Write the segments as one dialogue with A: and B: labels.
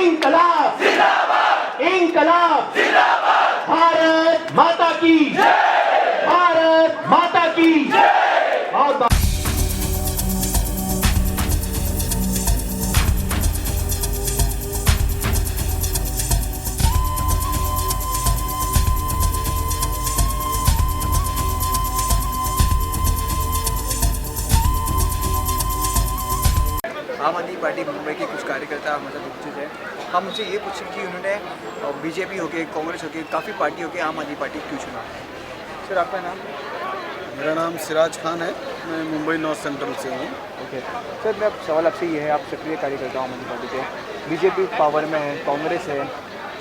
A: इंकलाब जिंदाबाद, इंकलाब जिंदाबाद। भारत माता की जय, भारत माता की जय। और
B: आम आदमी पार्टी मुंबई के कुछ कार्यकर्ता मतलब उपस्थित है। हम उनसे ये पूछें कि उन्होंने बीजेपी हो गई, कांग्रेस हो गई, काफ़ी पार्टी हो गई, आम आदमी पार्टी क्यों चुना? सर आपका नाम?
C: मेरा नाम सिराज खान है, मैं मुंबई नॉर्थ सेंट्रल से हूँ।
B: ओके सर, मैं सवाल आपसे ये है, आप सक्रिय कार्यकर्ता आम आदमी पार्टी के। बीजेपी पावर में है, कांग्रेस है,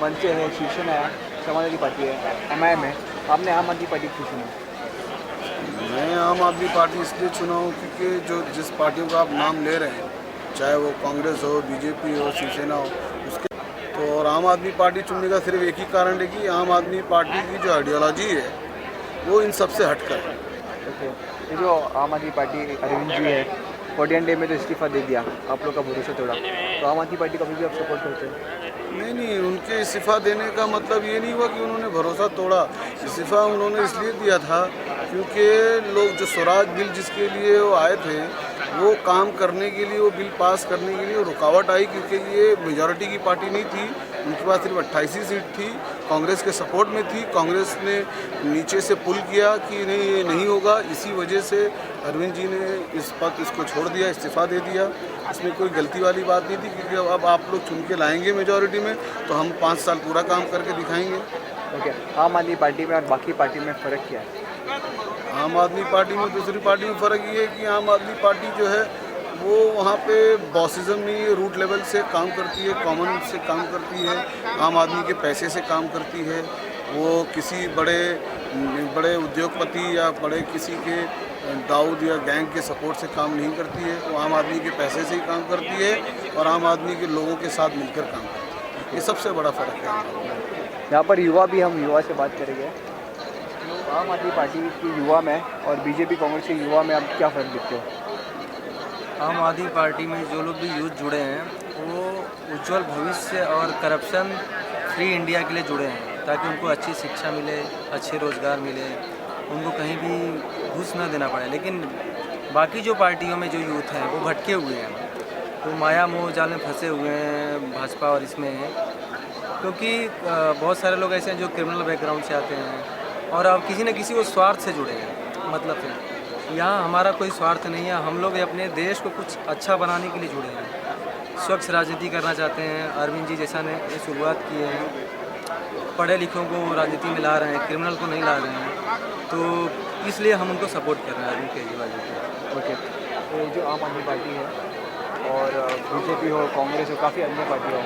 B: मंच है, शिवसेना है, समाजवादी पार्टी है, MIM है, आपने आम आदमी पार्टी क्यों चुना?
C: मैं आम आदमी पार्टी इसलिए चुना हूँ क्योंकि जो जिस पार्टियों का आप नाम ले रहे हैं, चाहे वो कांग्रेस हो, बीजेपी हो, शिवसेना हो, उसके तो और आम आदमी पार्टी चुनने का सिर्फ एक ही कारण है कि आम आदमी पार्टी की जो आइडियोलॉजी है वो इन सबसे हटकर है।
B: ओके, ये जो आम आदमी पार्टी अरविंद जी है, 14 डे में तो इस्तीफा दे दिया, आप लोग का भरोसा तोड़ा, तो आम आदमी पार्टी कभी भी आप सपोर्ट करते हैं?
C: नहीं, उनके इस्तीफा देने का मतलब ये नहीं हुआ कि उन्होंने भरोसा तोड़ा। इस्तीफा उन्होंने इसलिए दिया था क्योंकि लोग जो स्वराज बिल जिसके लिए वो आए थे, वो काम करने के लिए, वो बिल पास करने के लिए रुकावट आई क्योंकि ये मेजॉरिटी की पार्टी नहीं थी, उनके पास सिर्फ 88 सीट थी, कांग्रेस के सपोर्ट में थी। कांग्रेस ने नीचे से पुल किया कि नहीं ये नहीं होगा, इसी वजह से अरविंद जी ने इस पद इसको छोड़ दिया, इस्तीफा दे दिया। इसमें कोई गलती वाली बात नहीं थी क्योंकि अब आप लोग चुन के लाएंगे मेजॉरिटी में तो हम 5 साल पूरा काम करके दिखाएंगे।
B: ओके, आम आदमी पार्टी में और बाकी पार्टी में फ़र्क क्या है?
C: आम आदमी पार्टी में दूसरी पार्टी में फ़र्क ये है कि आम आदमी पार्टी जो है वो वहाँ पे बॉसिज्म नहीं है, रूट लेवल से काम करती है, कॉमन से काम करती है, आम आदमी के पैसे से काम करती है। वो किसी बड़े उद्योगपति या बड़े किसी के दाऊद या गैंग के सपोर्ट से काम नहीं करती है, वो आम आदमी के पैसे से ही काम करती है और आम आदमी के लोगों के साथ मिलकर काम करती है। ये सबसे बड़ा फ़र्क है।
B: यहाँ पर युवा भी, हम युवा से बात करेंगे। आम आदमी पार्टी की युवा में और बीजेपी कांग्रेस के युवा में आप क्या फ़र्क देखते हो?
D: आम आदमी पार्टी में जो लोग भी यूथ जुड़े हैं वो उज्जवल भविष्य और करप्शन फ्री इंडिया के लिए जुड़े हैं, ताकि उनको अच्छी शिक्षा मिले, अच्छे रोज़गार मिले, उनको कहीं भी घूस न देना पड़े। लेकिन बाकी जो पार्टियों में जो यूथ हैं वो भटके हुए हैं, वो माया मोह जाल में फंसे हुए हैं भाजपा और इसमें, क्योंकि बहुत सारे लोग ऐसे हैं जो क्रिमिनल बैकग्राउंड से आते हैं और अब किसी न किसी को स्वार्थ से जुड़े हैं। मतलब से यहाँ हमारा कोई स्वार्थ नहीं है, हम लोग अपने देश को कुछ अच्छा बनाने के लिए जुड़े हैं, स्वच्छ राजनीति करना चाहते हैं। अरविंद जी जैसा ने शुरुआत की है, पढ़े लिखों को राजनीति में ला रहे हैं, क्रिमिनल को नहीं ला रहे हैं, तो इसलिए हम उनको सपोर्ट कर रहे हैं, अरविंद केजरीवाल जी को।
B: ओके, तो जो आम आदमी पार्टी है और बीजेपी हो, कांग्रेस हो, काफ़ी अन्य पार्टी हो,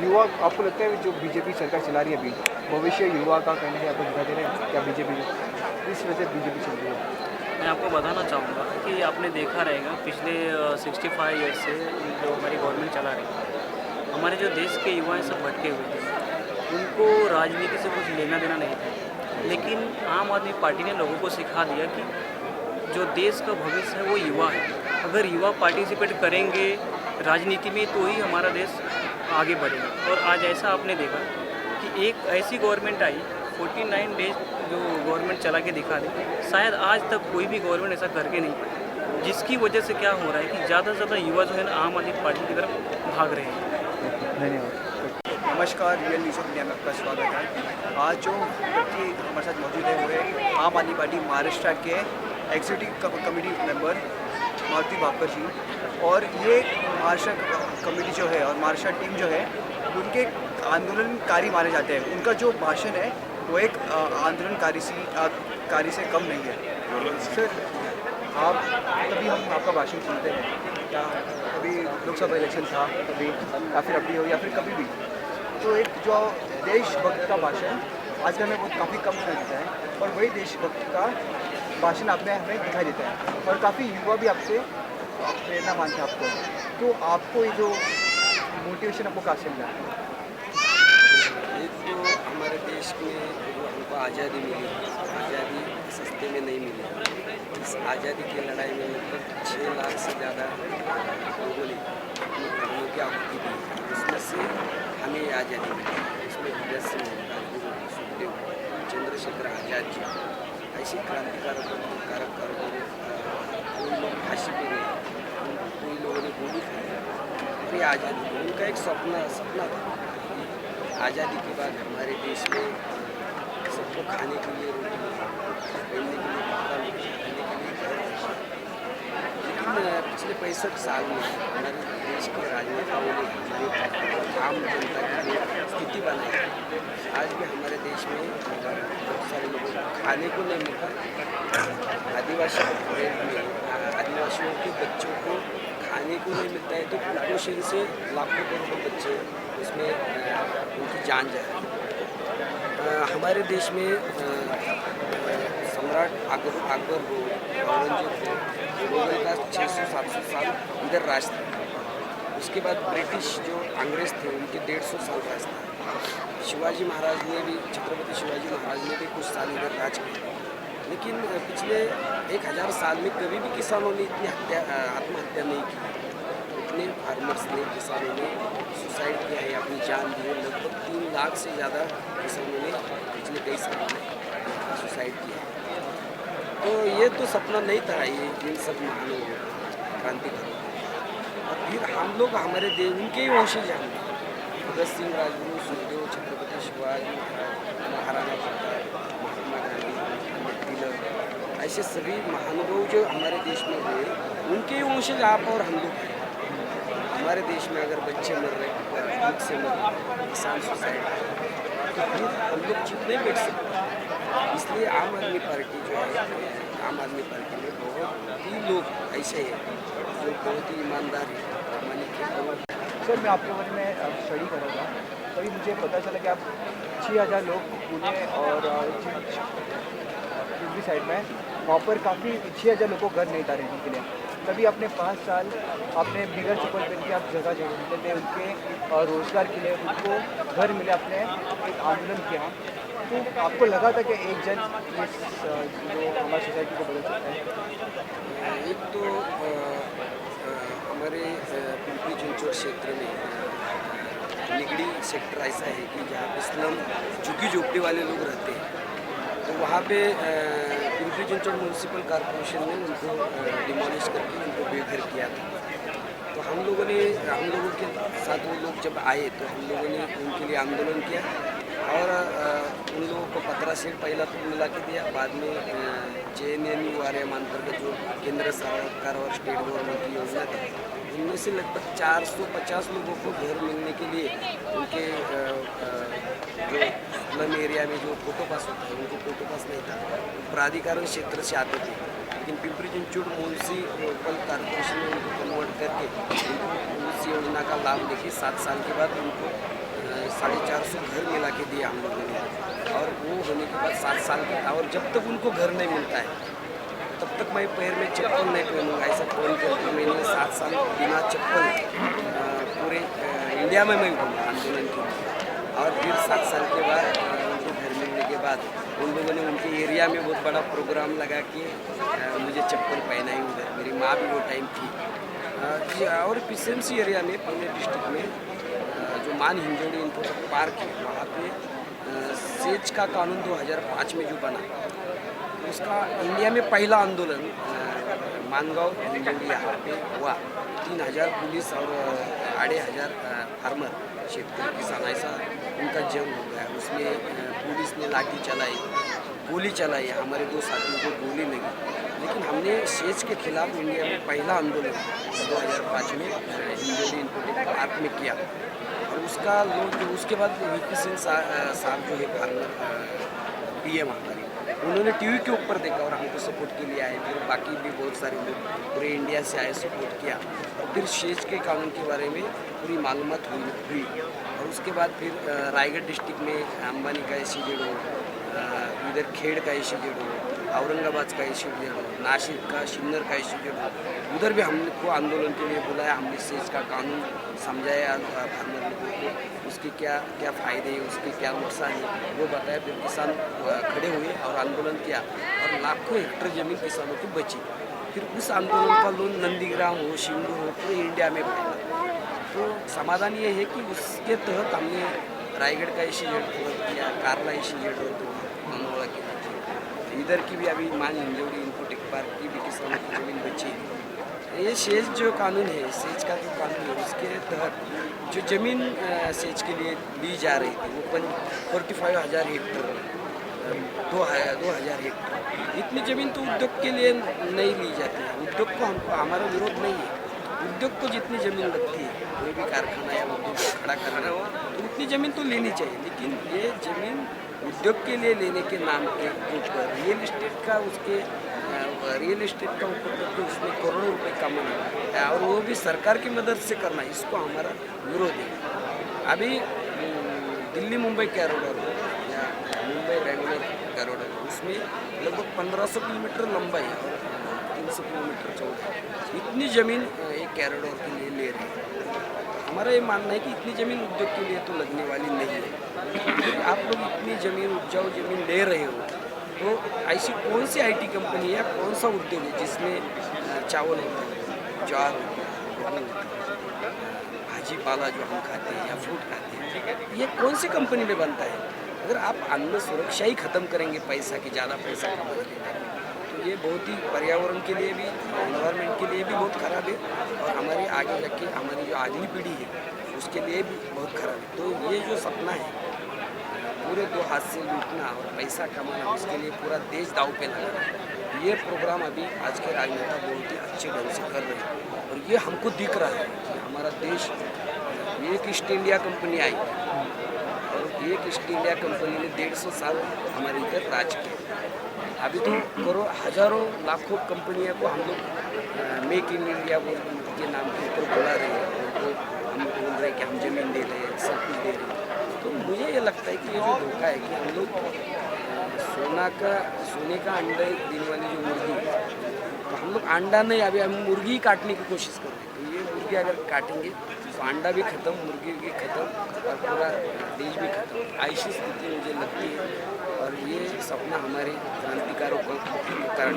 B: युवा आपको लगता है जो बीजेपी सरकार चला रही है अभी, भविष्य युवा का कहने के आपको दिखाई दे रहे हैं क्या? बीजेपी इस वजह से बीजेपी चल रही है।
E: मैं आपको बताना चाहूँगा कि आपने देखा रहेगा पिछले 65 ईयर्स से जो हमारी गवर्नमेंट चला रही है, हमारे जो देश के युवा सब भटके हुए थे, उनको राजनीति से कुछ लेना देना नहीं था। लेकिन आम आदमी पार्टी ने लोगों को सिखा दिया कि जो देश का भविष्य है वो युवा है। अगर युवा पार्टिसिपेट करेंगे राजनीति में तो ही हमारा देश आगे बढ़ेगा। और आज ऐसा आपने देखा कि एक ऐसी गवर्नमेंट आई, 49 डेज जो गवर्नमेंट चला के दिखा दी, शायद आज तक कोई भी गवर्नमेंट ऐसा करके नहीं पाई, जिसकी वजह से क्या हो रहा है कि ज़्यादा से ज़्यादा युवा जो है ना आम आदमी पार्टी की तरफ भाग रहे हैं।
B: धन्यवाद। नमस्कार, रियल न्यूज़ इंडिया में आपका स्वागत है। आज जो व्यक्ति हमारे साथ मौजूद है वो है आम आदमी पार्टी महाराष्ट्र के executive committee member Maruti Bhapkar जी। और ये महाराष्ट्र कमेटी जो है और महाराष्ट्र टीम जो है उनके आंदोलनकारी माने जाते हैं। उनका जो भाषण है वो एक आंदोलनकारी से कम नहीं है। सर, आप कभी हम आपका भाषण सुनते हैं क्या? कभी लोकसभा इलेक्शन था, कभी या फिर अभी हो या फिर कभी भी, तो एक जो देशभक्त का भाषण आजकल हमें बहुत काफ़ी कम सुनाई देता है और वही देशभक्त का भाषण आप में हमें दिखाई देता है और काफ़ी युवा भी आपसे प्रेरणा मानते हैं आपको। तो आपको ये जो मोटिवेशन आपको कहाँ से मिला?
F: एक तो हमारे देश में जो हमको आज़ादी मिली, आज़ादी सस्ते में नहीं मिली। इस आज़ादी की लड़ाई में लगभग 6 लाख से ज़्यादा लोगों ने अपने प्राणों की आहुति दी है। उसमें से हमें ये आज़ादी मिली। इसमें भगत सिंह, राजगुरु, सुखदेव, चंद्रशेखर आज़ाद जी ऐसे क्रांतिकारक कोई लोग फांसी पे गए, कोई लोगों ने गोली खाई। फिर आज़ादी उनका एक सपना था। आज़ादी के बाद हमारे देश में सबको खाने के लिए रोटी मिले, पहनने के लिए कपड़ा मिले, रहने के लिए घर मिले। लेकिन पिछले 65 साल में हमारे देश के राजनेताओं ने हमारे आम जनता की जो स्थिति बनाई, आज भी हमारे देश में बहुत सारे लोगों को खाने को नहीं मिलता। आदिवासी आदिवासियों के बच्चों को खाने को नहीं मिलता है, तो कुपोषण से लाखों करोड़ों बच्चे उसमें उनकी जान जा रही है। हमारे देश में सम्राट अकबर हो, औरंगजेब हो, लोगों का 600-700 साल इधर राज था। उसके बाद ब्रिटिश जो अंग्रेज थे उनके 150 साल राज था। शिवाजी महाराज ने भी, छत्रपति शिवाजी महाराज ने भी कुछ साल इधर राज किया। लेकिन पिछले 1000 साल में कभी भी किसानों ने इतनी आत्महत्या नहीं की। इतने फार्मर्स ने, किसानों ने सुसाइड किया है, अपनी जान दी है। लगभग 3 लाख से ज़्यादा किसानों ने पिछले कई सालों में सुसाइड किया है। तो ये तो सपना नहीं था ये इन सब महानों क्रांतिकारियों। और फिर हम लोग हमारे देश उनके ही वंशज हैं। भगत सिंह, राजगुरु, सुखदेव, छत्रपति शिवाजी, महाराणा प्रताप, महात्मा गांधी, तिलक, ऐसे सभी महानुभाव जो हमारे देश में हुए, उनके ही वंशज आप और हम लोग हैं। हमारे देश में अगर बच्चे मर रहे हैं, भूख से मर रहे, किसान सुसाइड, तो फिर हम लोग चुप नहीं बैठ सकते। इसलिए आम आदमी पार्टी जो है, आम आदमी पार्टी में बहुत ही लोग ऐसे हैं जो बहुत ही ईमानदार है, प्रामाणिक है।
G: सर, मैं आपके बारे में स्टडी कर रहा था, तभी मुझे पता चला कि आप 6000 लोग पुणे और दूसरी साइड में वहाँ पर काफ़ी 6000 लोगों को घर नहीं था रहने के लिए। तभी आपने 5 साल आपने बिगर चप्पल पहन के आप जगह जगह थे उनके रोज़गार के लिए, उनको घर मिले, आपने एक आंदोलन किया। तो आपको लगा था कि एक जन इस जो हमारी सोसाइटी को बदल सकता है?
F: एक तो हमारे पिंपरी चिंचवड क्षेत्र में निगड़ी सेक्टर ऐसा है कि जहाँ पे स्लम झुग्गी झोपड़ी वाले लोग रहते हैं। तो वहाँ पे पिंपरी चिंचवड म्यूनसिपल कॉरपोरेशन ने उनको डिमोलिश करके उनको बेघर किया था। तो हम लोगों के साथ वो लोग जब आए तो हम लोगों ने उनके लिए आंदोलन किया और उन लोगों को 15 सीट पहला तो मिला के दिया। बाद में JNNURM अंतर्गत जो केंद्र सरकार और स्टेट गवर्नमेंट की योजना थी, उनमें से लगभग 450 लोगों को घर मिलने के लिए उनके जो स्लम एरिया में जो फोटो पास होता है, उनको फोटो पास नहीं था, प्राधिकरण क्षेत्र से आते थे। लेकिन पिंपरी चिंचवड म्यूनसिपल कॉर्पोरेशन ने उनको कन्वर्ट करके उनको उस योजना का लाभ लेके 7 साल के बाद उनको 450 घर मिला के दिया हम लोगों ने। और वो होने के बाद 7 साल के, और जब तक उनको घर नहीं मिलता है तब तक मैं पैर में चप्पल नहीं पहनूँगा, ऐसा फोन करके मैंने 7 साल बिना चप्पल पूरे इंडिया में मैं घूमा आंदोलन के लिए। और फिर 7 साल के बाद उनको घर मिलने के बाद उन लोगों ने उनके एरिया में बहुत बड़ा प्रोग्राम लगा के मुझे चप्पल पहनाई उधर। मेरी माँ भी वो टाइम थी। और PCMC एरिया में पुणे डिस्ट्रिक्ट में जो मान हिंजोड़ी इनको पार्क है, वहाँ पे सेज का कानून 2005 में जो बना, उसका इंडिया में पहला आंदोलन मानगांव हिंजोड़ी यहाँ पे हुआ। 3000 पुलिस और 2500 फार्मर शेतकरी किसान ऐसा उनका जंग हो गया। उसमें पुलिस ने लाठी चलाई, गोली चलाई, हमारे 2 साथियों को गोली लगी। लेकिन हमने सेज के खिलाफ इंडिया में पहला आंदोलन 2005 में हिंजोड़ी इनको पार्क में किया। और उसका लोग जो उसके बाद VP सिंह साहब जो है फार्मर PM हमारे, उन्होंने TV के ऊपर देखा और हमको सपोर्ट के लिए आए। फिर बाकी भी बहुत सारे लोग पूरे इंडिया से आए, सपोर्ट किया। और फिर सेज के कानून के बारे में पूरी मालूमात हुई। और उसके बाद फिर रायगढ़ डिस्ट्रिक्ट में अंबानी का एसीजेड हो, इधर खेड़ का एसीजेड हो, औरंगाबाद का एसीजेड हो, नासिक का शिन्नर का एसीजेड हो, उधर भी हमको आंदोलन के लिए बुलाया। हमने सेज का कानून समझाया फार्मर लोगों को, उसके क्या क्या फ़ायदे हैं, उसके क्या नुकसान है, वो बताया। फिर किसान खड़े हुए और आंदोलन किया और लाखों हेक्टर ज़मीन किसानों की बची। फिर उस आंदोलन का लोन नंदीग्राम हो, शिंगूर हो, पूरे इंडिया में फैला। तो समाधान ये है कि उसके तहत हमने रायगढ़ का SEZ डेवलप किया, कार्ला SEZ डेवलप किया, मनोड़ा के नीचे। इधर की भी अभी मान हिंजौड़ी इन्फोटेक पार्क की भी किसानों की जमीन बची है। ये सेज जो कानून है, सेज का जो कानून है, उसके तहत जो ज़मीन सेज के लिए ली जा रही थी वो 45,000 हेक्टर, 2,000 हेक्टर, इतनी ज़मीन तो उद्योग के लिए नहीं ली जाती है। उद्योग को हमारा विरोध नहीं है। उद्योग को जितनी ज़मीन लगती है, कोई भी कारखाना या उद्योग को खड़ा करना हो तो उतनी ज़मीन तो लेनी चाहिए, लेकिन ये ज़मीन उद्योग के लिए लेने के नाम के ऊपर रियल एस्टेट का ऊपर करके उसमें करोड़ों रुपए कमाना और वो भी सरकार की मदद से करना, इसको हमारा विरोध है। अभी दिल्ली मुंबई कॉरिडोर या मुंबई बेंगलोर कॉरिडोर, उसमें लगभग 1500 किलोमीटर लंबा है और 300 किलोमीटर चौड़ा है। इतनी ज़मीन एक कॉरिडोर के लिए ले रही है। हमारा ये मानना है कि इतनी ज़मीन उद्योग के लिए तो लगने वाली नहीं है। आप लोग इतनी ज़मीन, उपजाऊ ज़मीन ले रहे हो तो ऐसी कौन सी IT कंपनी है, कौन सा उद्योग है जिसमें चावल होता है, ज्वार होता है, भाजी पाला जो हम खाते हैं या फ्रूट खाते हैं, ये कौन सी कंपनी में बनता है? अगर आप अन्न सुरक्षा ही ख़त्म करेंगे, पैसा की ज़्यादा पैसा कमा लेंगे, तो ये बहुत ही पर्यावरण के लिए भी, एनवायरनमेंट के लिए भी बहुत ख़राब है और हमारी आगे जाके हमारी जो अगली पीढ़ी है उसके लिए भी बहुत ख़राब है। तो ये जो सपना है पूरे 2 हाथ से लूटना और पैसा कमाना, उसके लिए पूरा देश दाव पे लगाना, ये प्रोग्राम अभी आज के राजनेता बहुत ही अच्छे ढंग से कर रहे हैं और ये हमको दिख रहा है कि हमारा देश, एक ईस्ट इंडिया कंपनी आई और एक ईस्ट इंडिया कंपनी ने 150 साल हमारे इधर राज किया। अभी तो करोड़, हजारों, लाखों कंपनियों को हम लोग मेक इन इंडिया के नाम के ऊपर बुला रहे हैं, उनको हम बोल रहे हैं कि हम ज़मीन दे रहे हैं, सब कुछ दे रहे हैं। तो मुझे ये लगता है कि ये जो धोखा है कि हम लोग सोने का अंडा देने वाली जो मुर्गी है, तो हम लोग अंडा नहीं, अभी हम मुर्गी ही काटने की कोशिश कर रहे हैं। तो ये मुर्गी अगर काटेंगे तो अंडा भी खत्म, मुर्गी भी खत्म और पूरा देश भी खत्म, ऐसी स्थिति मुझे लगती है। और ये सपना हमारे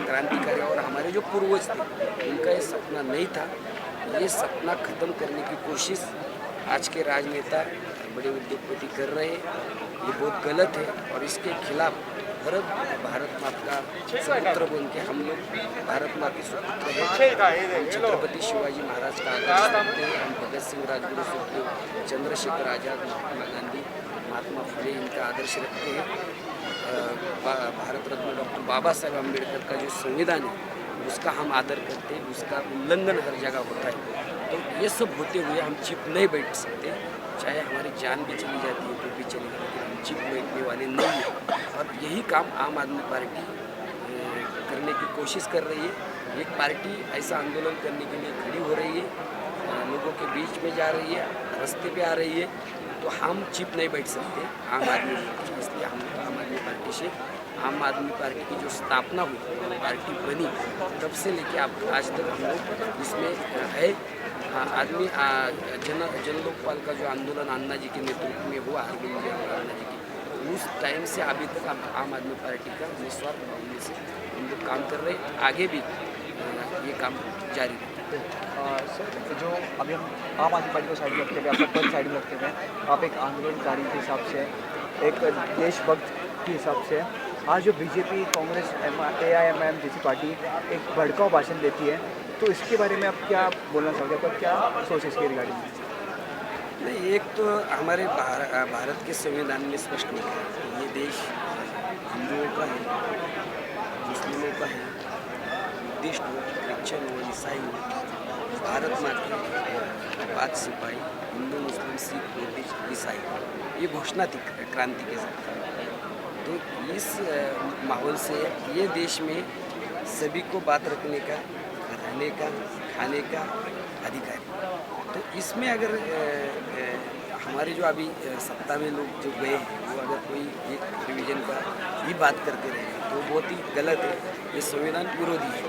F: क्रांतिकारी और हमारे जो पूर्वज थे उनका ये सपना नहीं था। ये सपना ख़त्म करने की कोशिश आज के राजनेता, बड़े उद्योगपति कर रहे हैं, ये बहुत गलत है और इसके खिलाफ भारत माँ का सुपुत्र बन के हम लोग भारत माँ के सुपुत्र हैं। हम छत्रपति शिवाजी महाराज का आदर्श करते हैं, हम भगत सिंह, राजगुरु, सुखदेव, चंद्रशेखर आज़ाद, महात्मा गांधी, महात्मा फुले इनका आदर्श रखते हैं। भारत रत्न डॉक्टर बाबा साहेब अम्बेडकर का जो संविधान है उसका हम आदर करते हैं, उसका उल्लंघन हर जगह होता है। तो ये सब होते हुए हम चुप नहीं बैठ सकते, चाहे हमारी जान भी चली जाती है तो भी चलेगी, लेकिन हम चुप बैठने वाले नहीं हैं। और यही काम आम आदमी पार्टी करने की कोशिश कर रही है। एक पार्टी ऐसा आंदोलन करने के लिए खड़ी हो रही है, लोगों के बीच में जा रही है, रास्ते पे आ रही है, तो हम चुप नहीं बैठ सकते आम आदमी। इसलिए हम आम आदमी पार्टी से, आम आदमी पार्टी की जो स्थापना हुई, पार्टी बनी, तब से लेके आप आज तक हम लोग इसमें है। जन लोकपाल का जो आंदोलन अन्ना जी के नेतृत्व में हुआ, अरविंद जी और अन्ना जी की, उस टाइम से अभी तक हम आम आदमी पार्टी का निस्वार्थ भावना से हम लोग काम कर रहे हैं, आगे भी ये काम जारी रहेगा।
G: सर, जो अभी हम आम आदमी पार्टी को साइड में रखते हुए, आपका पद साइड में रखते हुए, आप एक आंदोलनकारी के हिसाब से, एक देशभक्त के हिसाब से, आज जो बीजेपी, कांग्रेस, AIMIM जैसी पार्टी एक भड़काऊ भाषण देती है, तो इसके बारे में आप क्या बोलना चाहोगे? आपका क्या सोच है इसके रिगार्डिंग में?
F: नहीं, एक तो हमारे भारत के संविधान में स्पष्ट लिखा है, ये देश हिंदुओं का है, मुस्लिमों का है, बुद्धिस्ट हो, क्रिश्चियन हो, ईसाई हो, भारत माँ की 5 सिपाही, हिंदू, मुस्लिम, सिख, बुद्धिस्ट, ईसाई, ये घोषणा थी क्रांति के साथ। तो इस माहौल से ये देश में सभी को बात रखने का, रहने का, खाने का अधिकार है। तो इसमें अगर हमारे जो अभी सत्ता में लोग जो गए हैं, वो अगर कोई एक रिवीजन का ही बात करते रहे तो बहुत ही गलत है, ये संविधान विरोधी है।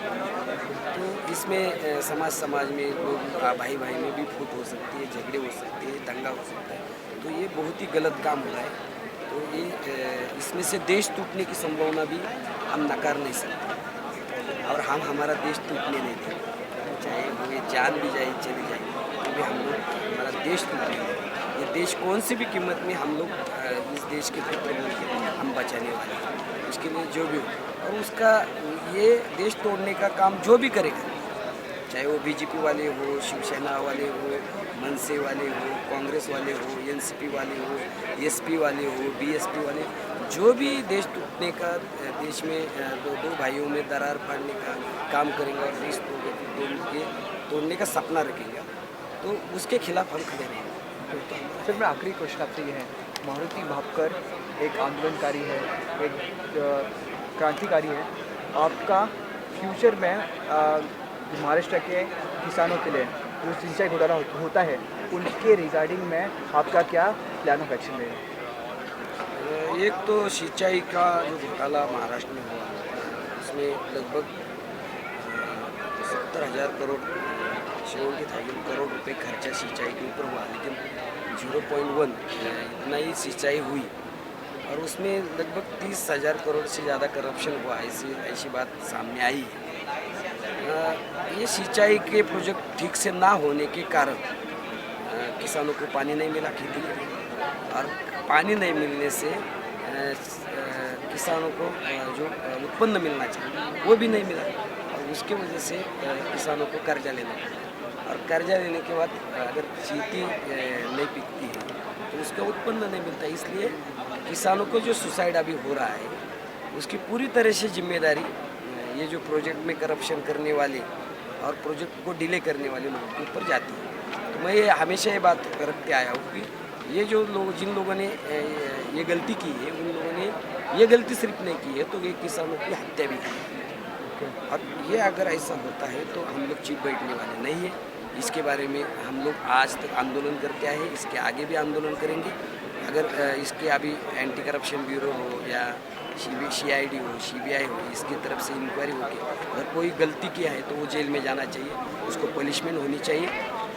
F: तो इसमें समाज में लोग भाई में भी फूट हो सकती है, झगड़े हो सकते हैं, दंगा हो सकता है, तो ये बहुत ही गलत काम हो रहा है। तो ये इसमें से देश टूटने की संभावना भी हम नकार नहीं सकते और हम हमारा देश टूटने नहीं देंगे, चाहे वो ये जान भी जाए, चली जाए, तो पे हम लोग हमारा देश टूटने लगा। ये देश कौन सी भी कीमत में हम लोग इस देश के पुत्र हम बचाने वाले हैं, उसके लिए जो भी हो। और उसका ये देश तोड़ने का काम जो भी करेगा, चाहे वो बीजेपी वाले हो, शिवसेना वाले हो, मनसे वाले हो, कांग्रेस वाले हो, एनसीपी वाले हो, एसपी वाले हो, बीएसपी वाले, जो भी देश टूटने का, देश में दो भाइयों में दरार पाड़ने का काम करेंगे और देश तोड़ने का सपना रखेंगे, तो उसके खिलाफ हम खड़े रहेंगे।
G: सर, मैं आखिरी क्वेश्चन आपसे ये है, मारुति भापकर एक आंदोलनकारी है, एक क्रांतिकारी है, आपका फ्यूचर में महाराष्ट्र के किसानों के लिए जो सिंचाई घोटाला होता है उनके रिगार्डिंग में आपका क्या प्लान ऑफ एक्शन रहेगा?
F: एक तो सिंचाई का जो घोटाला महाराष्ट्र में हुआ, उसमें लगभग 70,000 करोड़ 70,000 करोड़ रुपए खर्चा सिंचाई के ऊपर हुआ, लेकिन 0.1 इतना ही सिंचाई हुई और उसमें लगभग 30,000 करोड़ से ज़्यादा करप्शन हुआ, ऐसी बात सामने आई है। ये सिंचाई के प्रोजेक्ट ठीक से ना होने के कारण किसानों को पानी नहीं मिला खेती के लिए, और पानी नहीं मिलने से किसानों को जो उत्पन्न मिलना चाहिए वो भी नहीं मिला, और उसकी वजह से किसानों को कर्जा लेना पड़ा, और कर्जा लेने के बाद अगर खेती नहीं बिकती है तो उसका उत्पन्न नहीं मिलता। इसलिए किसानों को जो सुसाइड अभी हो रहा है उसकी पूरी तरह से जिम्मेदारी ये जो प्रोजेक्ट में करप्शन करने वाले और प्रोजेक्ट को डिले करने वाले लोगों के ऊपर जाती है। तो मैं ये हमेशा ये बात रखते आया हूँ कि ये जो लोग, जिन लोगों ने ये गलती की है, उन लोगों ने ये गलती सिर्फ नहीं की है तो ये किसानों की हत्या भी की है, और ये अगर ऐसा होता है तो हम लोग चुप बैठने वाले नहीं है। इसके बारे में हम लोग आज तक आंदोलन करते आए हैं, इसके आगे भी आंदोलन करेंगे। अगर इसके अभी एंटी करप्शन ब्यूरो हो या CID हो, CBI हो, इसकी तरफ से इंक्वायरी होगी, अगर कोई गलती किया है तो वो जेल में जाना चाहिए, उसको पनिशमेंट होनी चाहिए।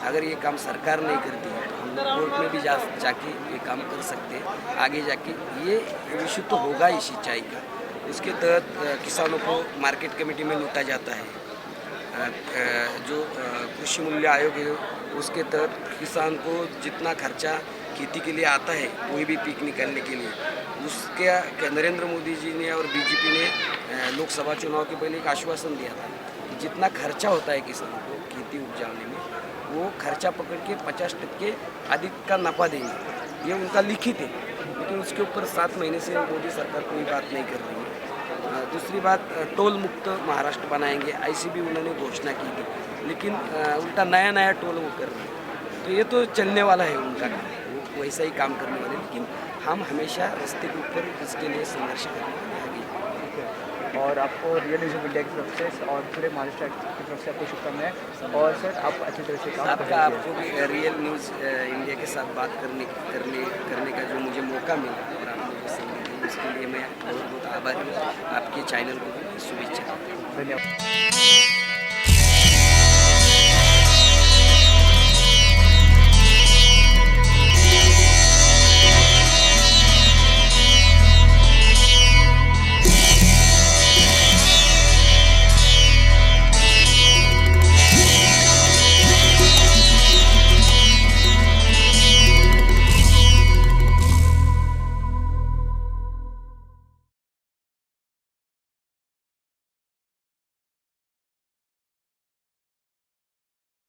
F: अगर ये काम सरकार नहीं करती है तो हम लोग कोर्ट में भी जाके ये काम कर सकते हैं। आगे जाके ये इशू तो होगा ही सिंचाई का, उसके तहत किसानों को मार्केट कमेटी में लूटा जाता है। जो कृषि मूल्य आयोग है उसके तहत किसान को जितना खर्चा खेती के लिए आता है कोई भी पीक निकालने के लिए, उसके नरेंद्र मोदी जी ने और बीजेपी ने लोकसभा चुनाव के पहले एक आश्वासन दिया था कि जितना खर्चा होता है किसानों को खेती उपजाने में, वो खर्चा पकड़ के 50% अधिक का नफा देंगे। ये उनका लिखित है, लेकिन उसके ऊपर 7 महीने से मोदी सरकार कोई बात नहीं कर रही है। दूसरी बात, टोल मुक्त महाराष्ट्र बनाएंगे ऐसी भी उन्होंने घोषणा की थी, लेकिन उल्टा नया टोल वो कर रहे हैं। तो ये तो चलने वाला है उनका काम, वो वैसा ही काम करने वाले, लेकिन हम हमेशा रास्ते के ऊपर इसके लिए संघर्ष करने वाले आगे।
G: और आपको रियल न्यूज़ ऑफ इंडिया की तरफ से और पूरे महाराष्ट्र की तरफ से आपको शुभकामनाएं, और सर आप अच्छी तरह से काम
F: आपको भी रियल न्यूज़ इंडिया के साथ बात करने का जो मुझे मौका मिला और आप मुझे समय दिया, उसके लिए मैं बहुत आभारी हूँ। आपके चैनल को भी शुभेच्छा।
G: धन्यवाद।